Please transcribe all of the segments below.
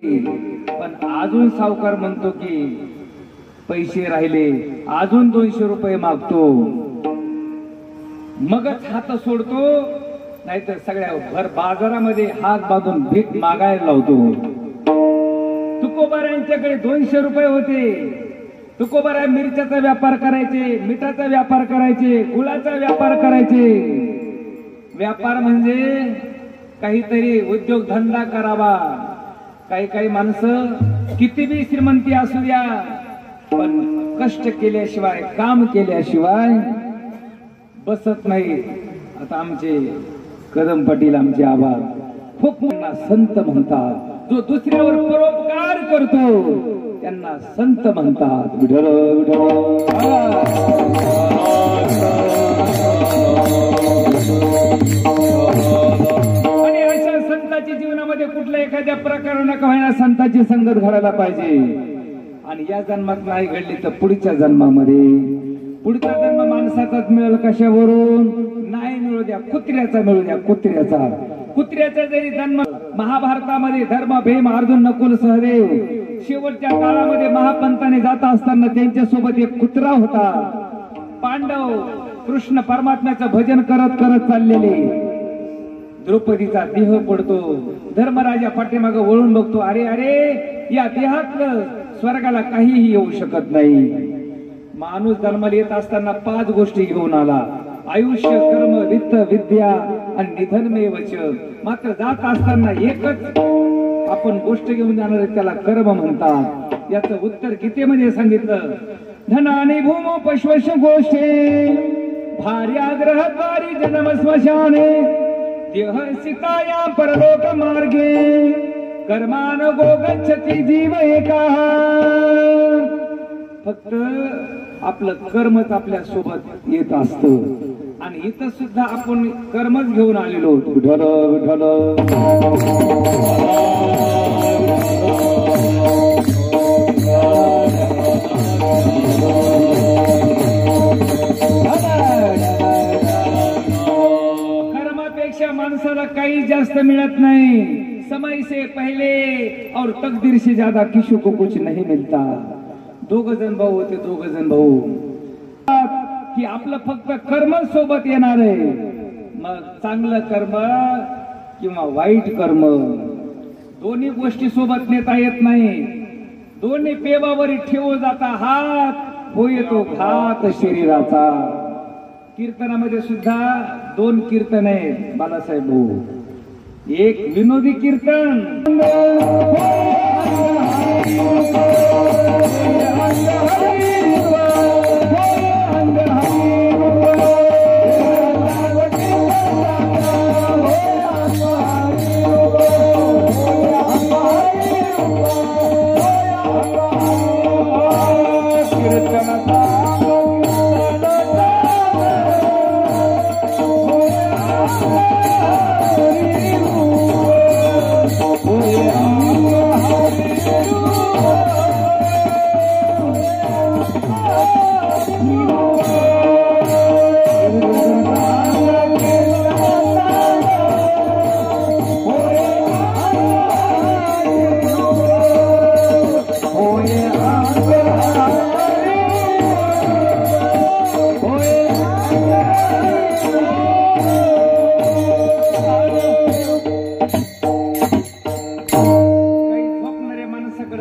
पण अजून सावकार म्हणतो की पैसे राहिले, अजून 200 रुपये मागतो, मगच हात सोडतो, नाहीतर सगळ्या भर बाजारामध्ये हात बांधून भीक मागायला लावतो. तुकोबारांच्याकडे 200 रुपये होते. तुकोबारा मिरच्याचा व्यापार करायचे, मिठाचा व्यापार करायचे, गुळाचा व्यापार करायचे. व्यापार म्हणजे काहीतरी उद्योगधंदा करावा. काही काही माणसं किती बी श्रीमंती असू द्या, पण कष्ट केल्याशिवाय, काम केल्याशिवाय बसत नाही. आता आमचे कदम पाटील, आमचे आबा खूप मोठा संत म्हणतात. जो दुसऱ्यावर परोपकार करतो त्यांना संत म्हणतात. विठ्ठल विठ्ठल. आणि अशा संताची जीवनामध्ये कुठल्या एखाद्या प्रकारानं का होईना संताची संगत घडायला पाहिजे. आणि या जन्मात नाही घडली तर पुढच्या जन्मामध्ये, पुढचा जन्म माणसाचाच मिळेल. कशावरून? नाही मिळू द्या, कुत्र्याचा मिळू द्या, कुत्र्याचा. कुत्र्याचा जरी जन्म महाभारतामध्ये धर्म, भीम, अर्जुन, नकुल, सहदेव, शेवटच्या काळामध्ये महापंताने जात असताना त्यांच्यासोबत एक कुत्रा होता. पांडव कृष्ण परमात्म्याचं भजन करत करत चाललेले. द्रौपदीचा देह पडतो. धर्मराजा पाठीमागे वळून बघतो, अरे अरे, या देहातलं स्वर्गाला काहीही येऊ शकत नाही. माणूस जन्माला येत असताना 5 गोष्टी घेऊन आला: आयुष्य, कर्म, वित्त, विद्या आणि निधनमेवच. मात्र जात असताना एकच आपण गोष्ट घेऊन जाणार, त्याला कर्म म्हणतात. याचं उत्तर गीतेमध्ये सांगितलं: धनाने भूमो पश्वश गोष्टे, भार्याग्रहद्वारी जन्म स्मशाने, देह सीताया परलोक मार्गे, कर्मान गो गच्छति जीव एका. फक्त आपलं कर्मच आपल्या सोबत येत असतं. आणि इथं सुद्धा आपण कर्मच घेऊन आलेलो. विठ्ठल विठ्ठल. कर्मापेक्षा माणसाला काही जास्त मिळत नाही. समय से पहले और तकदीर से ज्यादा किसी को कुछ नहीं मिलता. 2 जण भाऊ होते, 2 जण भाऊ, की आपलं फक्त कर्म सोबत येणार आहे. मग चांगलं कर्म किंवा वाईट कर्म, दोन्ही गोष्टी सोबत नेता येत नाही. दोन्ही पेवावर ठेवू जाता हात, होय तो घात शरीराचा. कीर्तनामध्ये सुद्धा 2 कीर्तन आहेत बालासाहेब भाऊ. एक विनोदी कीर्तन,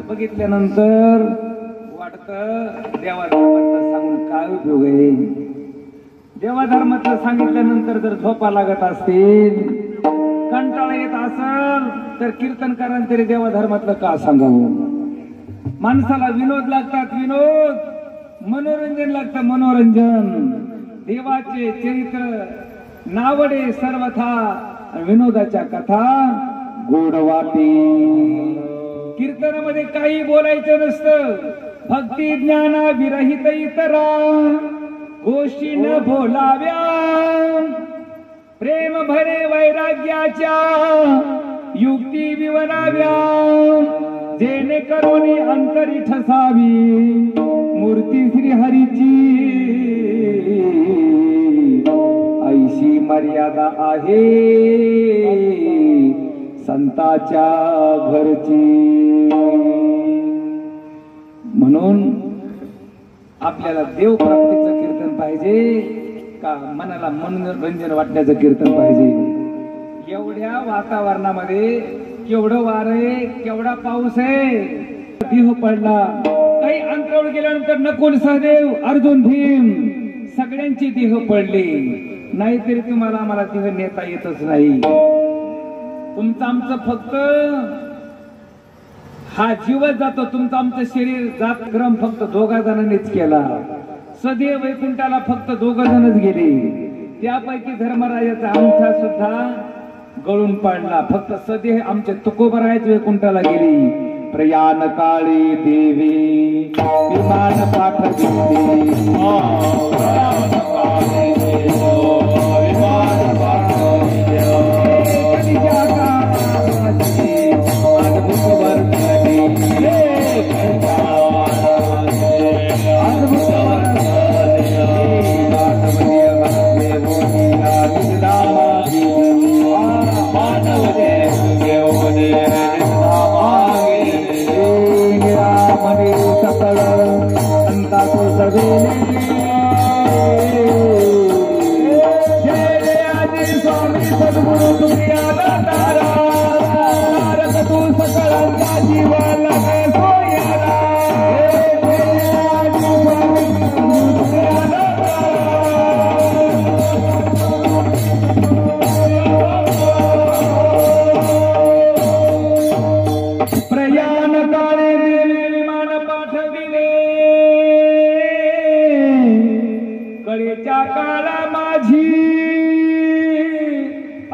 बघितल्यानंतर वाटतं देवाधर्माचं सांगून काय उपयोग आहे. देवाधर्माचं सांगितल्यानंतर जर झोपा लागत असतील, कंटाळा येत असेल, तर कीर्तन करा तरी देवाधर्मातलं का सांगावं. माणसाला विनोद लागतात, विनोद, मनोरंजन लागतं, मनोरंजन. देवाचे चरित्र नावडे सर्वथा, विनोदाच्या कथा गोड वाटे. कीर्तनामध्ये काही बोलायचं नसतं. भक्ती ज्ञाना विरहित इतरा गोष्टी न बोलाव्या, प्रेम भरे वैराग्याच्या युक्ती विवराव्या, जेणे करून अंतरी ठसावी मूर्ती श्री हरीची. ऐशी मर्यादा आहे संताच्या घरची. म्हणून आपल्याला देवप्राप्तीचं कीर्तन पाहिजे का मनाला मनोरंजन वाटण्याचं कीर्तन पाहिजे. एवढ्या वातावरणामध्ये केवढं वार आहे, केवढा पाऊस आहे, देह पडला. काही अंतरावर गेल्यानंतर नकुल सहदेव अर्जुन भीम सगळ्यांची देह पडली. नाहीतरी तुम्हाला आम्हाला देह नेता येतच नाही. तुमचं आमचं फक्त हा जीवच जातो. तुमचं आमचं शरीर जात क्रम फक्त दोघा जणांनीच केला. सदैव वैकुंठाला फक्त दोघ जणच गेले. त्यापैकी धर्मराजाचा अंगठा सुद्धा गळून पडला. फक्त सदैव आमचे तुकोबरायच वैकुंठाला गेली. प्रयाण काळी देवी विमान पाठविते.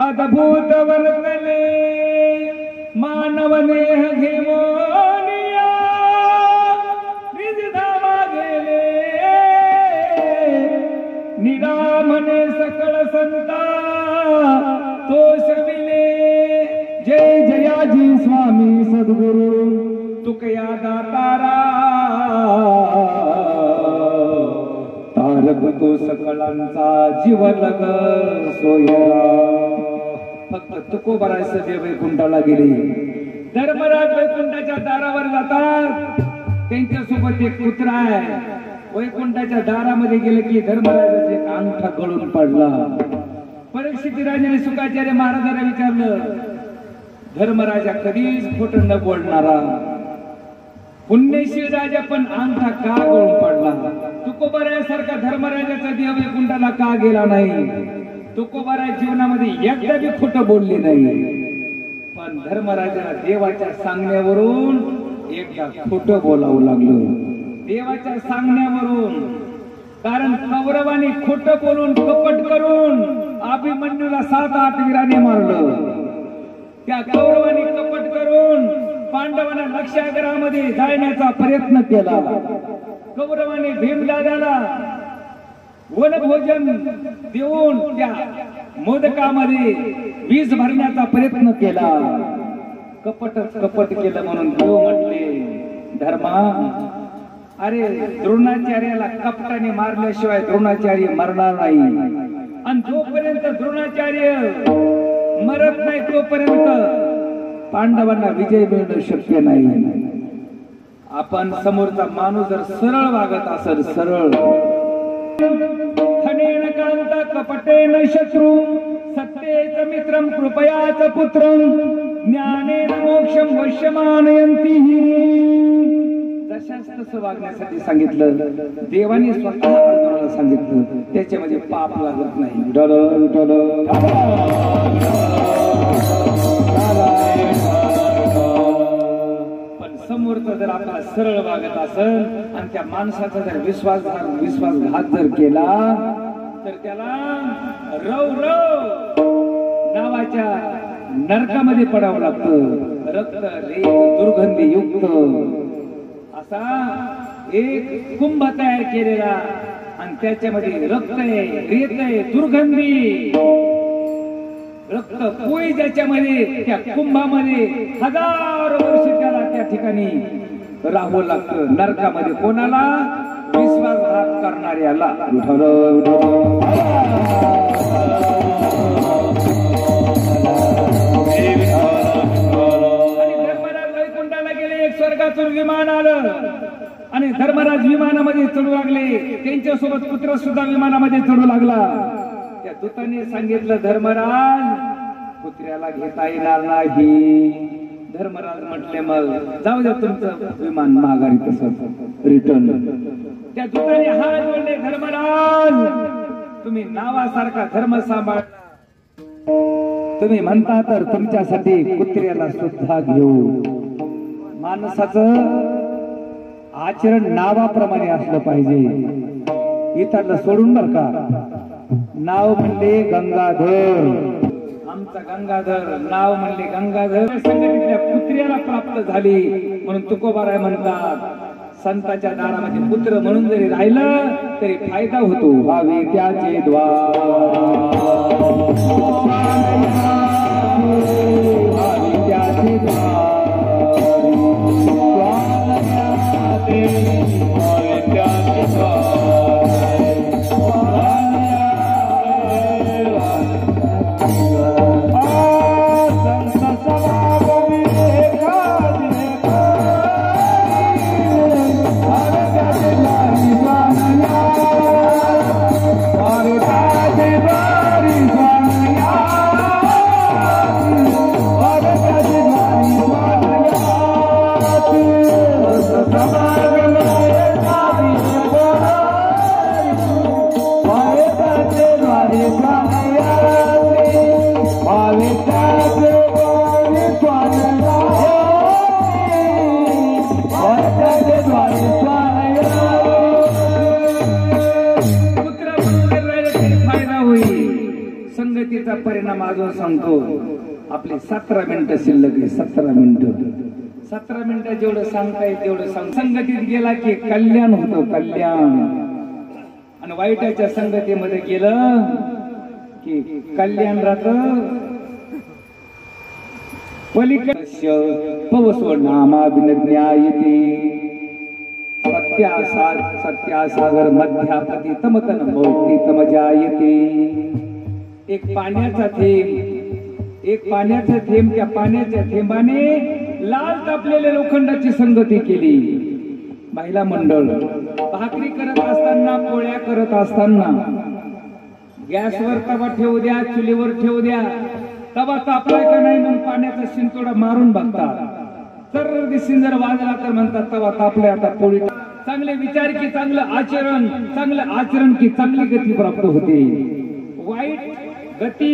अद्भुत वर्तले मानवने घेवोनिया निजधामा गेले. निरामने सकळ संता तोषविले. जय जयाजी स्वामी सद्गुरु तुकया दातारा. तारक तो सकळांचा जीव लग सोयरा. फक्त तुकोबराय सदैव वैकुंठाला गेले. धर्मराज वैकुंठाच्या दारावर जातात. त्यांच्यासोबत एक कुत्रा आहे. वैकुंठाच्या दारामध्ये गेले की धर्मराजाचे अंगठा गळून पडला. परीक्षित राजाने शुकाचार्य महाराजांना विचारलं, धर्मराजा कधीच खोटं न बोलणारा पुण्यशील राजा पण अंगठा का गळून पडला? तुकोबरायासारखा धर्मराजाचा देव वैकुंठाला का गेला नाही? तुकोबराय जीवनामध्ये एकदा बी खोटं बोलले नाही. पण धर्मराजाला देवाच्या सांगण्यावरून एकदा खोटं बोलावं लागलं. देवाच्या सांगण्यावरून. कारण कौरवाने खोटं बोलून कपट करून अभिमन्यूला 7-8 वीराने मारलं. त्या कौरवाने कपट करून पांडवांना लक्षागृहामध्ये जाळण्याचा प्रयत्न केला. कौरवाने भीमदादाला वनभोजन देऊन त्या मोदकामध्ये विष भरण्याचा प्रयत्न केला. कपट केलं म्हणून देव म्हटले, धर्मा अरे द्रोणाचार्याला कपटाने मारल्याशिवाय द्रोणाचार्य मरणार नाही. आणि जोपर्यंत द्रोणाचार्य मरत नाही तोपर्यंत पांडवांना विजय मिळणं शक्य नाही. आपण समोरचा माणूस जर सरळ वागत असेल, सरळ खनेन कांता कपटेन शत्रु सत्येच मित्रं कृपयाच पुत्रं ज्ञानेन मोक्षं वश्यमानयन्ति. जशास तसं वागण्यासाठी सांगितलं. देवाने स्वतः अर्जुनाला सांगितलं. त्याच्यामध्ये पाप लागत नाही. पण समोरचा जर आपला सरळ वागत असेल आणि त्या माणसाचा जर विश्वासघात जर केला तर त्याला रव नावाच्या नरकामध्ये पडावं लागतं. रक्त रेत दुर्गंधी युक्त असा एक कुंभ तयार केलेला आणि त्याच्यामध्ये रक्त आहे, रेत आहे, दुर्गंधी रक्त पोळी ज्याच्यामध्ये त्या कुंभामध्ये 1000 वर्ष त्याला त्या ठिकाणी राहावं लागतं नरकामध्ये. कोणाला? विश्वासघात करणाऱ्याला. धर्मराज विमानामध्ये चढू लागले, त्यांच्यासोबत पुत्र सुद्धा विमानामध्ये चढू लागला. त्या दूताने सांगितलं, धर्मराज पुत्र्याला घेता येणार नाही. धर्मराज म्हटले, मग जाऊ द्या तुमचं विमान माघारी तसं रिटर्न. त्या दूताने हात जोडले, धर्मराज तुम्ही नावासारखा धर्म सांभाळ, तुम्ही म्हणता तर तुमच्यासाठी कुत्र्याला सुद्धा घेऊ. माणसाचं आचरण नावाप्रमाणे असलं पाहिजे. इथलं सोडून बर का, नाव म्हणले गंगाधर, आमचा गंगाधर, नाव म्हणले गंगाधर. संघटनेच्या कुत्र्याला प्राप्त झाली म्हणून तुकोबाराय म्हणतात, संतांच्या दारामध्ये पुत्र म्हणून जरी राहिलं तरी फायदा होतो. व्हावे त्याचे द्वार, व्हावे त्याचे द्वार, व्हावे त्याचे द्वार. संगतीचा परिणाम अजून सांगतो. आपले 17 मिनिटं शिल्लक आहे. 17 मिनिटं जेवढं सांगता येईल तेवढं सांग. संगतीत गेला की कल्याण होतं, कल्याण. आणि वाईटाच्या संगतीमध्ये गेलं की कल्याण राहतं. पलीकडे पवस्वनामाभिज्ञायते सत्यासागर मध्यापती तमतन भोक्ती तमजायते. एक पाण्याचा थेंब, त्या पाण्याच्या थेंबाने लाल तापलेल्या लोखंडाची संगती केली. महिला मंडळ भाकरी करत असताना, पोळ्या करत असताना गॅसवर तवा ठेवू द्या, चुलीवर ठेवू द्या, तवा तापलाय का नाही म्हणून पाण्याचा शिंतोडा मारून बघतात. तर दिसून जर वाजला तर म्हणतात तवा तापलाय, आता पोळी. चांगले विचार की चांगलं आचरण की चांगली गती प्राप्त होते. वाईट गती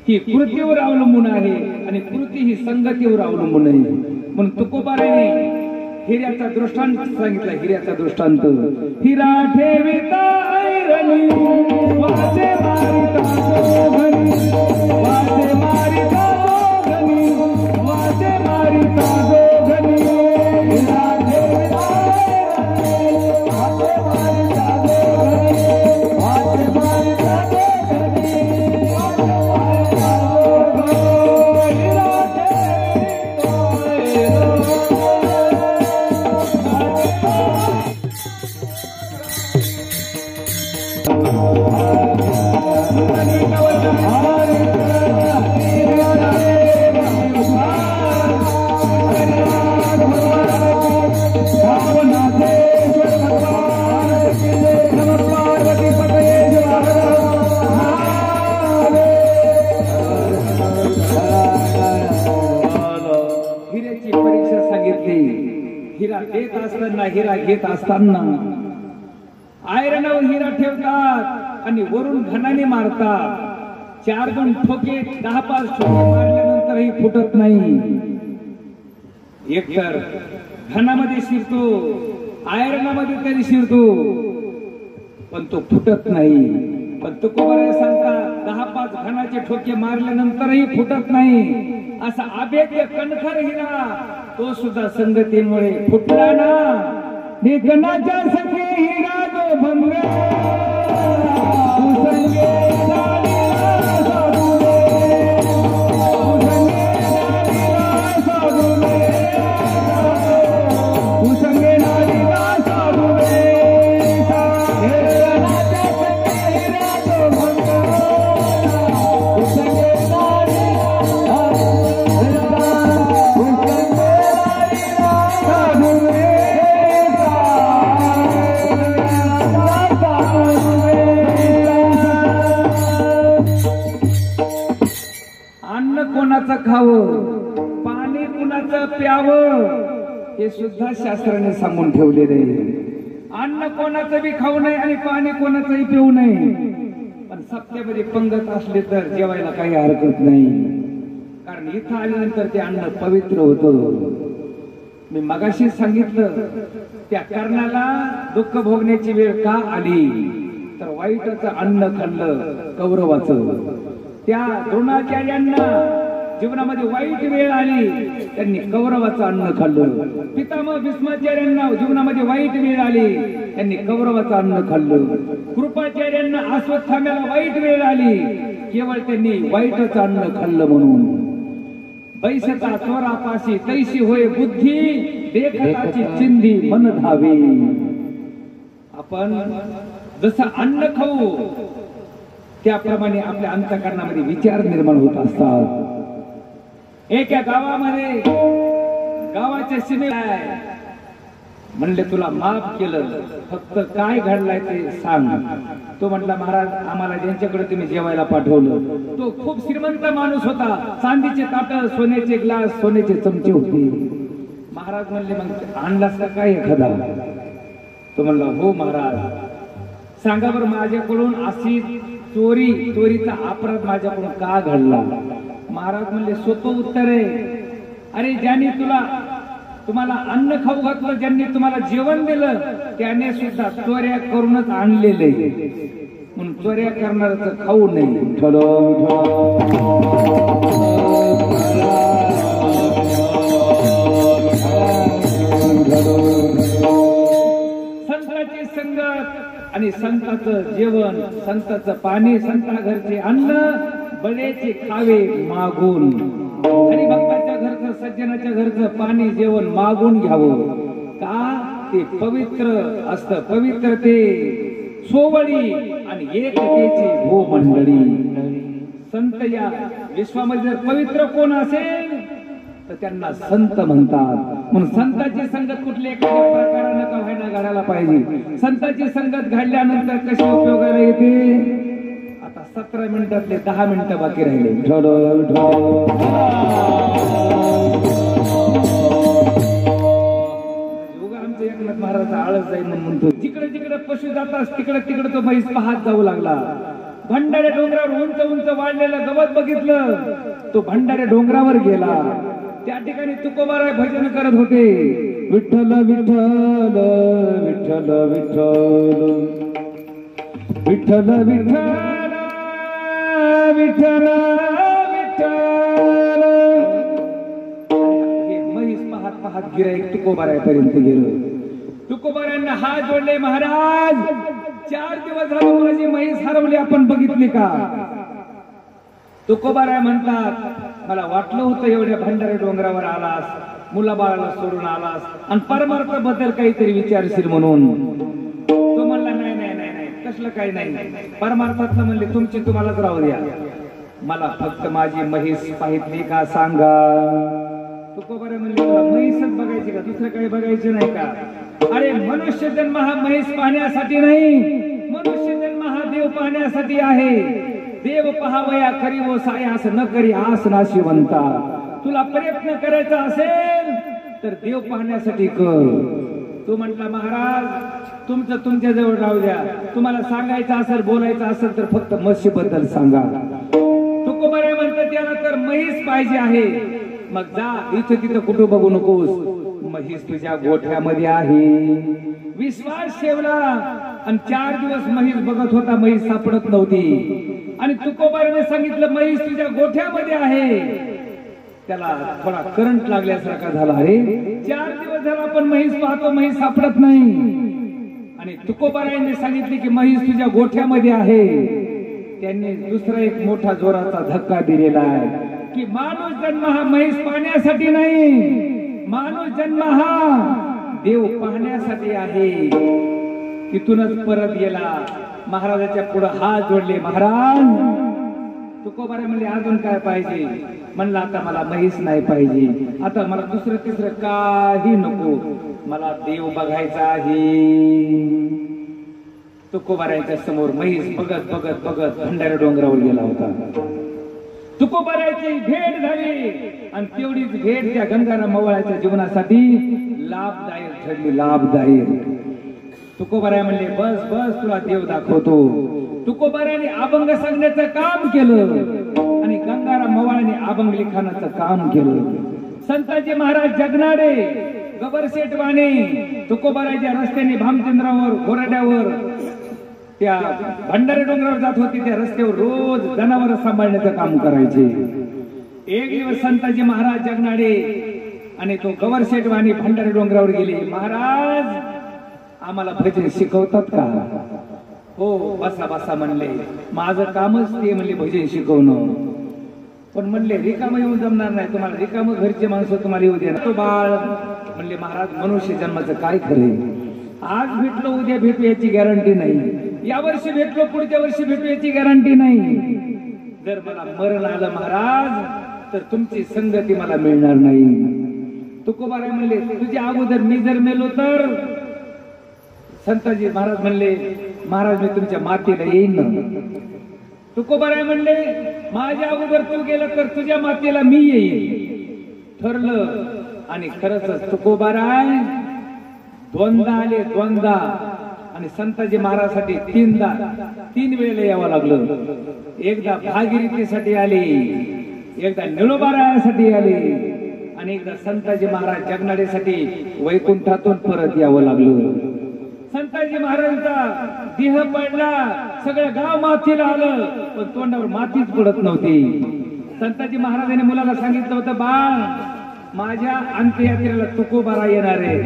ही कृतीवर अवलंबून आहे आणि कृती ही संगतीवर अवलंबून आहे. म्हणून तुकोबाराने हिऱ्याचा दृष्टांत सांगितला. हिऱ्याचा दृष्टांत, हिरा ठेविता ऐरणी, वासे मारिता जोगणी, वासे मारिता जोगणी, वासे मारिता जोगणी. हिरा ठेविता ऐरणी, वासे मारिता जोगणी, वासे मारिता जोगणी. हिरा घेत असताना आयरणावर हिरा ठेवतात आणि वरून घनाने मारतात. 4-2 ठोके, 10-5 ठोके मारल्यानंतरही फुटत नाही. एकतर घनामध्ये शिरतो, आयरणामध्ये तरी शिरतो, पण तो फुटत नाही. पण तुकोबाराय सांगतात 10-5 घनाचे ठोके मारल्यानंतरही फुटत नाही. असा अभेद्य कणखर हिरा तो सुद्धा संगतीमुळे फुटला ना. निघणाच्या सखे हिरा जो भंग, कोणाचं खावं, पाणी कुणाचं प्यावं, हे सुद्धा शास्त्राने सांगून ठेवलेले आहे. अन्न कोणाचं बी खाऊ नये आणि पाणी कोणाचंही पिऊ नये. पण सप्त्यामध्ये पंगत असले तर जेवायला काही हरकत नाही, कारण इथं आल्यानंतर ते अन्न पवित्र होतं. मी मगाशी सांगितलं, त्या कर्णाला दुःख भोगण्याची वेळ का आली, तर वाईटाचं अन्न खाल्लं कौरवाचं. त्या द्रोणाचार्यांना जीवनामध्ये वाईट वेळ आली, त्यांनी कौरवाचं अन्न खाल्लं. पितामह भीष्माचार्यांना जीवनामध्ये वाईट वेळ आली, त्यांनी कौरवाचं अन्न खाल्लं. कृपाचार्यांना अश्वत्थाम्याला वाईट वेळ आली, केवळ त्यांनी वाईटचं अन्न खाल्लं. म्हणून बैसता चोरापाशी तैशी होय बुद्धी, देखताची चिंधी मन धावे. आपण जसं अन्न खाऊ त्याप्रमाणे आपल्या अंतःकरणामध्ये विचार निर्माण होत असतात. एका गावामध्ये गावाच्या सीमेला म्हणले तुला माफ केलं, फक्त काय घडलाय ते सांग. तो म्हटला महाराज आम्हाला ज्यांच्याकडे तुम्ही जेवायला पाठवलं तो खूप श्रीमंत माणूस होता, चांदीचे ताट, सोन्याचे ग्लास, सोन्याचे चमचे होते. महाराज म्हणले मग आणलास का काय एखादा? तो म्हणला हो महाराज. सांगा बरं माझ्याकडून अशी चोरीचा अपराध माझ्याकडून का घडला? महाराज म्हणले सोपं उत्तर आहे. अरे ज्यांनी तुम्हाला अन्न खाऊ घातलं, ज्यांनी तुम्हाला जेवण दिलं, त्याने सुद्धा चोऱ्या करूनच आणलेले, म्हणून चोऱ्या करणारच खाऊ नये. संतांची संगत आणि संतांचं जेवण, संतांचं पाणी, संता घरचे अन्न बळेचे खावे मागून. आणि भक्ताच्या घरचं, सज्जनाच्या घरचं पाणी जेवण मागून घ्यावं. का? ते पवित्र असतं. पवित्र ते सोवळी आणि एकतेची हो मंडळी. संत या विश्वामध्ये जर पवित्र कोण असेल तर त्यांना संत म्हणतात. म्हणून संतांची संगत कुठल्या एखाद्या प्रकारानं का व्हायला घडायला पाहिजे. संतांची संगत घडल्यानंतर कशी उपयोगाला येते? 17 मिनिटातले 10 मिनिटं बाकी राहिले. आमच्या एकनाथ महाराज आळस जाईल म्हणतो. जिकडे जिकडे पशु जातात तिकडे तो म्हैस पाहत जाऊ लागला. भंडाऱ्या डोंगरावर उंच उंच वाढलेलं गवत बघितलं, तो भंडाऱ्या डोंगरावर गेला. त्या ठिकाणी तुकोबाराय भजन करत होते. विठ्ठल विठ्ठल विठ्ठल विठ्ठल विठ्ठल विठ्ठल विठ्ठल विठ्ठल. हे म्हैस पाहत पाहत गिराईक तुकोबारायपर्यंत गेलो. तुकोबारायांना हात जोडले. महाराज 4 दिवस झाले माझी म्हैस हरवली, आपण बघितली का? तुकोबाराय म्हणतात मला वाटलं होतं एवढ्या भंडारे डोंगरावर आलास, मुलाबाळाला सोडून आलास आणि परमार्थ बद्दल काहीतरी विचारशील म्हणून. तो म्हणला नाही नाही नाही नाही कसलं काही नाही, परमार्थातलं म्हणले तुमची तुम्हालाच राहू द्या, मला फक्त माझी म्हैस पाहितली का सांगा. तुकोबाराय म्हणले मला म्हैसच बघायची का, दुसरं काही बघायचे नाही का? अरे मनुष्य जन्म हा म्हैस पाहण्यासाठी नाही, मनुष्य जन्म हा देव पाहण्यासाठी आहे. देव पहावया करी वो सायास न करी आस नाशिवंता. तुला प्रयत्न करायचा असेल तर देव पाहण्यासाठी कर. तो म्हटला महाराज तुमचं तुमच्या जवळ राहू द्या, तुम्हाला सांगायचं असेल बोलायचं असेल तर फक्त म्हशीबद्दल सांगा. तुकोबाराय म्हणतात त्याला तर म्हैस पाहिजे आहे. मग जा, इथं तिथं कुठं बघू नकोस, म्हैस तुझ्या गोठ्यामध्ये आहे. विश्वास ठेवला आणि 4 दिवस म्हैस बघत होता, म्हैस सापडत नव्हती. आणि तुकोबाराने सांगितलं म्हैस तुझ्या गोठ्यामध्ये आहे. त्याला थोडा करंट लागल्यासारखा झाला. अरे 4 दिवस झाला आपण म्हैस पाहतो, म्हैस सापडत नाही. आणि तुकोबाराने सांगितले की म्हैस तुझ्या गोठ्यामध्ये आहे. त्यांनी दुसरा एक मोठा जोराचा धक्का दिलेला आहे की माणूस जन्म हा म्हैस पाहण्यासाठी नाही, माणूस जन्म हा देव पाहण्यासाठी आहे. तिथूनच परत गेला. महाराजाच्या पुढे हात जोडले. महाराज तुकोबाराय म्हणले अजून काय पाहिजे? म्हणलं आता मला म्हैस नाही पाहिजे, आता मला दुसरं तिसरं काही नको, मला देव बघायचा आहे. तुकोबारायच्या समोर म्हैस बघत बघत बघत भंडाऱ्या डोंगरावर गेला होता. तुकोबाराची भेट झाली आणि तेवढीच भेट त्या गंगाराम मवाळाच्या जीवनासाठी लाभदायक ठरली, लाभदायक. तुकोबाराय म्हणले बस बस तुला देव दाखवतो. तुकोबाराने अभंग सांगण्याचं काम केलं आणि गंगाराम मवाळाने अभंग लिखाणाचं काम केलं. संताजी महाराज जगनाडे गबरशेठ वाणे तुकोबाराच्या रस्त्याने भामचंद्रावर घोरड्यावर त्या भंडारी डोंगरावर जात होती. त्या रस्त्यावर रोज जनावर सांभाळण्याचं काम करायचे. एक दिवस संताजी महाराज जगनाडे आणि तो गबरशेठ वाणे भंडारी डोंगरावर गेले. महाराज आम्हाला भजन शिकवतात का? हो बसा बसा म्हणले. माझं कामच ते म्हणले भजन शिकवणं. पण म्हणले रिकाम येऊन जमणार नाही, तुम्हाला रिकाम घरचे माणसं तुम्हाला येऊ देणार. तो बाळ म्हणले महाराज मनुष्य जन्माचं काय खरे, आज भेटलो उद्या भेटू याची गॅरंटी नाही, या वर्षी भेटलो पुढच्या वर्षी भेटू याची गॅरंटी नाही. जर मला मरण आलं महाराज तर तुमची संगती मला मिळणार नाही. तुकोबाराय म्हणले तुझ्या अगोदर मी जर मेलो तर? संताजी महाराज म्हणले महाराज मी तुमच्या मातीला येईन ना. तुकोबाराय म्हणले माझ्या अगोदर तू गेला तर तुझ्या मातीला मी येईन. ठरलं आणि खरंच तुकोबाराय द्वंद्व आले, द्वंद्व. आणि संताजी महाराजसाठी तीन वेळेला यावं लागलं. एकदा भागीरथीसाठी आले, एकदा निळोबारायासाठी आले आणि एकदा संताजी महाराज जगनाडेसाठी वैकुंठातून परत यावं लागलं. संताजी महाराजांचा देह पडला, सगळं गाव मातीला आलं पण तोंडावर मातीच पडत नव्हती. संताजी महाराजांनी मुलाला सांगितलं होतं बाळ माझ्या अंत्ययात्रेला तुकोबाराय येणार आहे,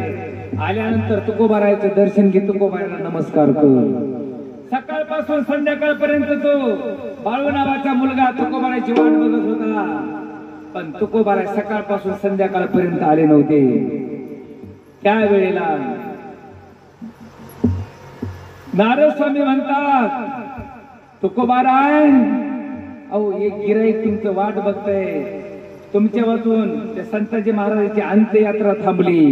आल्यानंतर तुकोबारायचं दर्शन घे, तुकोबारायला नमस्कार कर. सकाळपासून संध्याकाळपर्यंत तो बाळू नावाचा मुलगा तुकोबारायची वाट बघत होता. पण तुकोबाराय सकाळपासून संध्याकाळपर्यंत आले नव्हते. त्यावेळेला नारद स्वामी म्हणतात तुकोबाराय अहो एक गिराईक तुमचं वाट बघतय, तुमच्या वाचून त्या संताजी महाराजांची अंत्ययात्रा थांबली.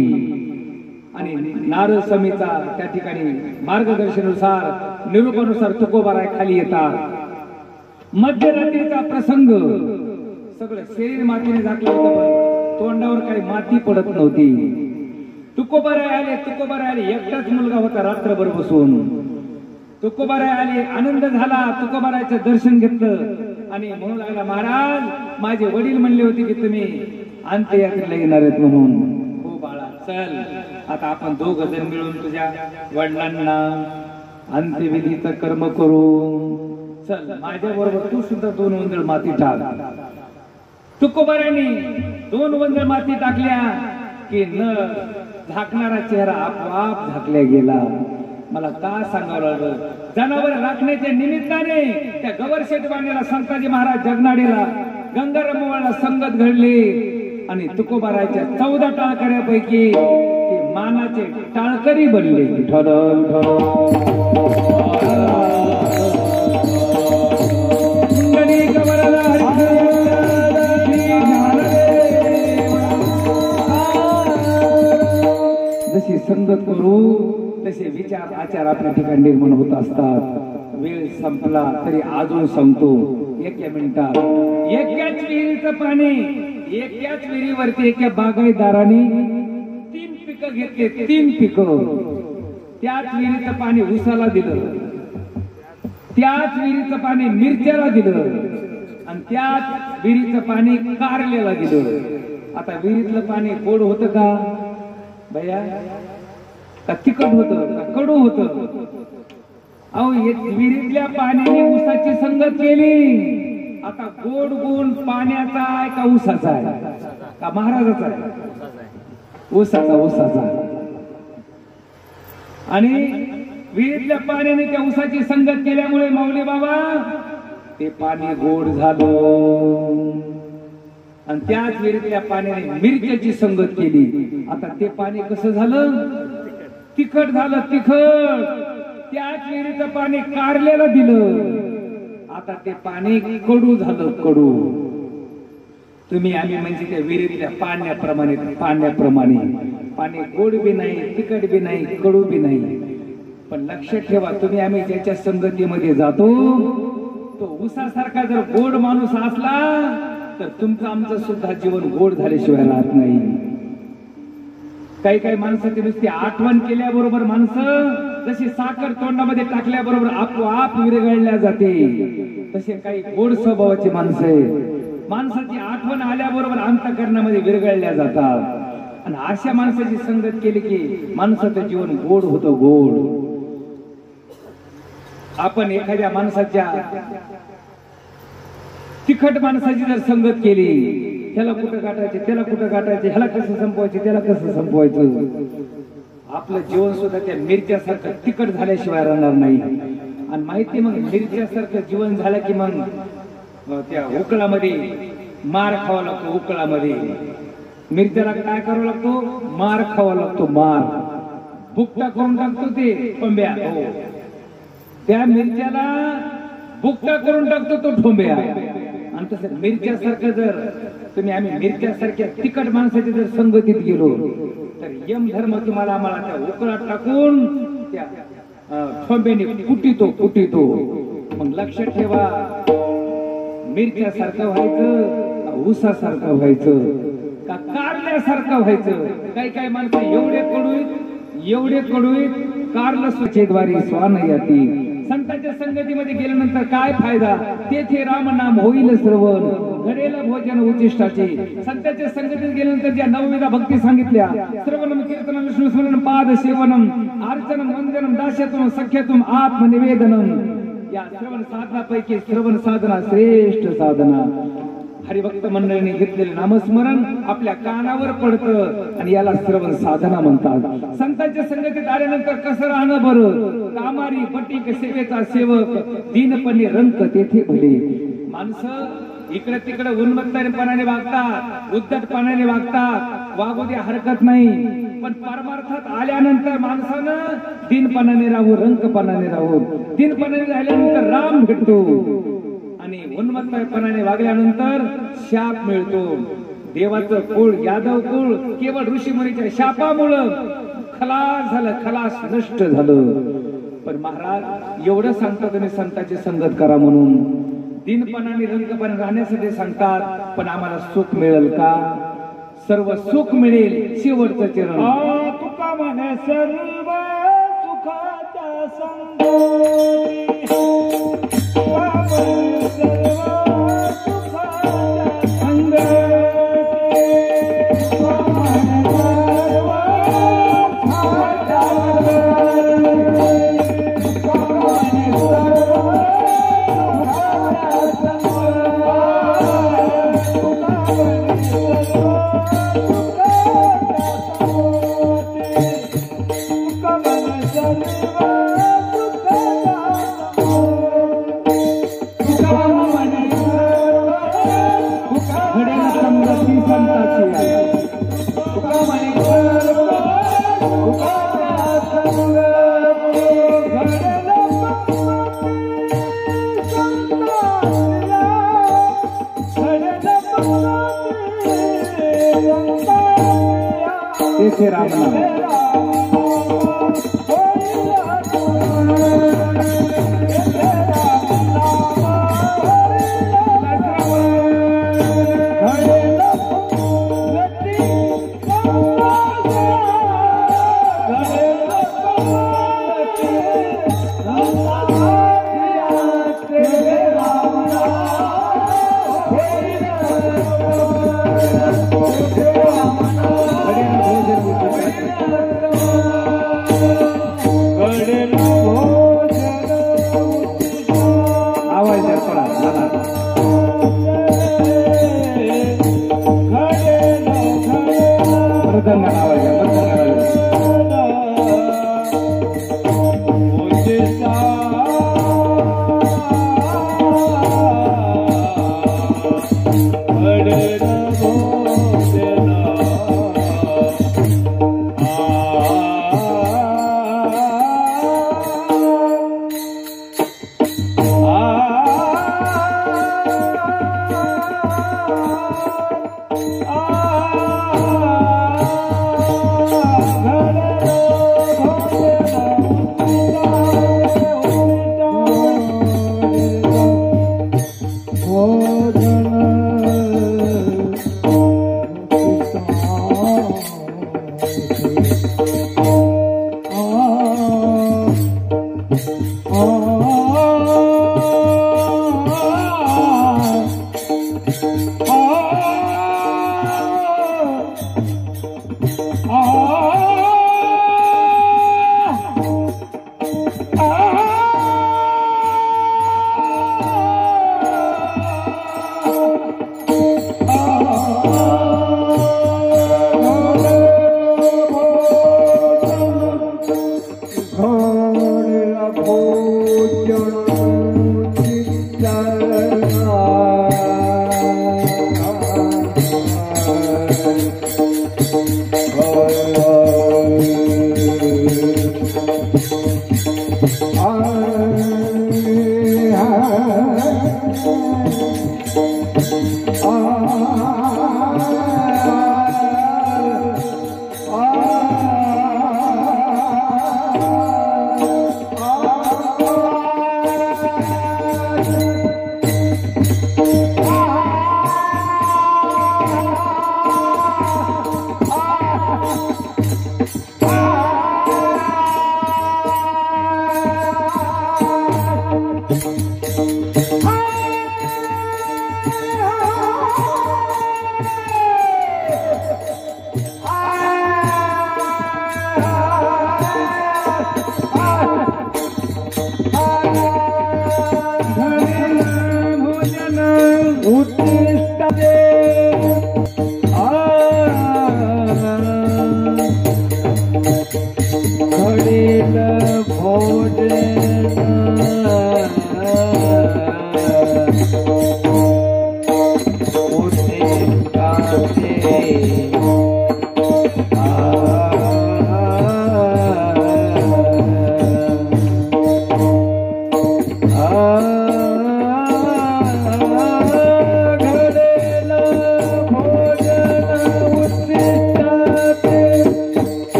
आणि नारद स्वामीचा त्या ठिकाणी मार्गदर्शनानुसार निरूपणानुसार तुकोबाराय खाली येतात. मध्यरात्रीचा प्रसंग, सगळं शरीर मातीने झाकलं होतं पण तोंडावर काही माती पडत नव्हती. तुकोबाराय आले, एकटाच मुलगा होता रात्रभर बसून. तुकोबाराय आले, आनंद झाला, तुकोबारायचं दर्शन घेतलं आणि म्हणू लागला महाराज माझे वडील म्हणले होते की तुम्ही अंत्ययात्रेला येणार आहेत म्हणून. हो बाळा चल आता आपण दोघ जण मिळून तुझ्या वडिलांना अंत्यविधीचं कर्म करू. चल माझ्या बरोबर तू सुद्धा 2 वंजळ माती टाक. तुकोबारायने 2 वंजळ माती टाकल्या की न झाकणारा चेहरा आपोआप झाकल्या गेला. मला का सांगावं लागलं, जनावर राखण्याच्या निमित्ताने त्या गवरशेठ वाणीला संताजी महाराज जगनाडेला गंगाराम मवाळाला संगत घडली आणि तुकोबारायच्या 14 टाळकऱ्यापैकी ते मानाचे टाळकरी बनले. जशी संगत करू तसे विचार आचार आपल्या ठिकाणी निर्माण होत असतात. वेळ संपला तरी अजून सांगतो, एका मिनिटात एकाच विहिरीचं पाणी, एकाच विहिरीवरती एका बागायतदाराने 3 पिकं घेतले. 3 पिकं. त्याच विहिरीचं पाणी ऊसाला दिलं, त्याच विहिरीचं पाणी मिरच्याला दिलं आणि त्याच विहिरीचं पाणी कारल्याला दिलं. आता विहिरीतलं पाणी गोड होतं का भैया, का तिखट होतं का कडू होतं? अहो विहिरीतल्या पाण्याने ऊसाची संगत केली. आता गोड गुण पाण्याचा आहे का ऊसाचा आहे का महाराजाचा आहे? ऊसाचा. आणि विहिरीतल्या पाण्याने त्या ऊसाची संगत केल्यामुळे माऊली बाबा ते पाणी गोड झालं. आणि त्याच विहिरीतल्या पाण्याने मिरच्याची संगत केली, आता ते पाणी कसं झालं? तिखट झालं. तिखट. त्याच विहिरीचं पाणी कारल्याला दिलं, आता ते पाणी कडू झालं. कडू. तुम्ही आम्ही म्हणजे त्या विहिरीतल्या पाण्याप्रमाणे पाणी गोड बी नाही, तिखट बी नाही, कडू बी नाही. पण लक्षात ठेवा तुम्ही आम्ही ज्याच्या संगतीमध्ये जातो तो ऊसासारखा जर गोड माणूस असला तर तुमचं आमचं सुद्धा जीवन गोड झाल्याशिवाय राहत नाही. काही काही माणसाची नुसती आठवण केल्याबरोबर माणसं जशी साखर तोंडामध्ये टाकल्याबरोबर आपोआप विरघळल्या जाते, तसे काही गोड स्वभावाची माणसं आहे. माणसाची आठवण आल्याबरोबर अंतःकरणामध्ये विरघळल्या जातात. आणि अशा माणसाची संगत केली की माणसाचं जीवन गोड होतं, गोड. आपण एखाद्या माणसाच्या तिखट माणसाची जर संगत केली, त्याला कुठं गाठायचे, त्याला कुठं गाठायचे, ह्याला कसं संपवायचे, त्याला कसं संपवायचं, आपलं जीवन सुद्धा त्या मिरच्यासारखं तिखट झाल्याशिवाय राहणार नाही. आणि माहिती मग मिरच्यासारखं जीवन झालं की मग त्या उकळामध्ये मार खावा लागतो. उकळामध्ये मिरच्याला काय करावं लागतो? मार खावा लागतो. मार बुकटा करून टाकतो ते ठोंब्या. हो, त्या मिरच्याला बुकटा करून टाकतो तो ठोंब्या. आणि तसं मिरच्यासारखं जर आम्ही मिरच्यासारख्या तिखट माणसाच्या जर संगतीत गेलो तर यम धर्म तुम्हाला आम्हाला त्या उकळात टाकून त्या ठोंब्याने कुटितो. मग लक्षात ठेवा, मिरच्यासारखं व्हायचं, ऊसासारखं व्हायचं का कारल्यासारखं व्हायचं. काही काही माणसं एवढे कडूत कारलं स्वच्छेद्वारी स्वान याती. संतांच्या संगतीमध्ये गेल्यानंतर काय फायदा? तेथे राम नाम होईल श्रवण, घडेल भोजन उचिष्टाचे. संतांच्या संगतीत गेल्यानंतर ज्या नवविधा भक्ती सांगितल्या, श्रवणम कीर्तनम विष्णू स्मरणम पाद सेवनम अर्चनम वंदनम दास्यत्वम सख्यत्वम आत्मनिवेदनम, या श्रवण साधनापैकी श्रवण साधना श्रेष्ठ साधना. हरिभक्त मंडळीने घेतलेले नामस्मरण आपल्या कानावर पडतं आणि याला श्रवण साधना म्हणतात. संतांच्या संगतीत आल्यानंतर कसं राहणं बरं? कामारी पटीक सेवेचा सेवक, दीनपणे रंक तेथे भले. माणसं इकडे तिकडे उन्मत्तपणाने वागतात, उद्धटपणाने वागतात, वागू दे हरकत नाही. पण परमार्थात आल्यानंतर माणसानं दीनपणाने राहू, रंकपणाने राहू. दीनपणाने राहिल्यानंतर राम भेटतो आणि उन्मत्तपणाने वागल्यानंतर शाप मिळतो. देवाचं कुळ, यादव कुळ केवळ ऋषीमुनीच्या शापामुळं खलास झालं, खलास नष्ट झालं. पण महाराज एवढं सांगतात तुम्ही संतांची संगत करा म्हणून, दीनपणाने रंगपणे राहण्यासाठी सांगतात. पण आम्हाला सुख मिळेल का? सर्व सुख मिळेल शेवटचं चरण. तुका म्हणे सर्व सुखाच्या संगती, तेथे रामनाम.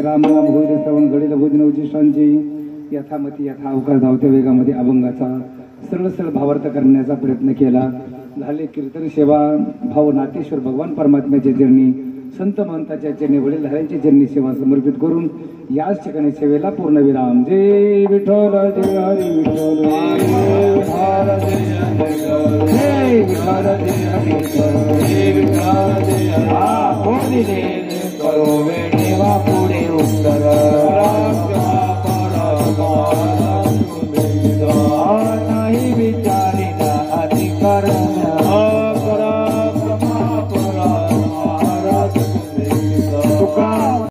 राम राम होईल श्रवण घडील भोजन उचिष्टांची यथामती यथा अवकाश धावत्या वेगामध्ये अभंगाचा सरळ सरळ भावार्थ करण्याचा प्रयत्न केला. झाले कीर्तन सेवा भाव नाटेश्वर भगवान परमात्म्याच्या चरणी संत महंताच्या चरणी वडीलधाऱ्यांच्या चरणी सेवा समर्पित करून याच ठिकाणी सेवेला पूर्ण विराम. जय विठ्ठल जय हरी विठ्ठल जय विठ्ठल जय हरी विठ्ठल जय विठ्ठल जय हरी.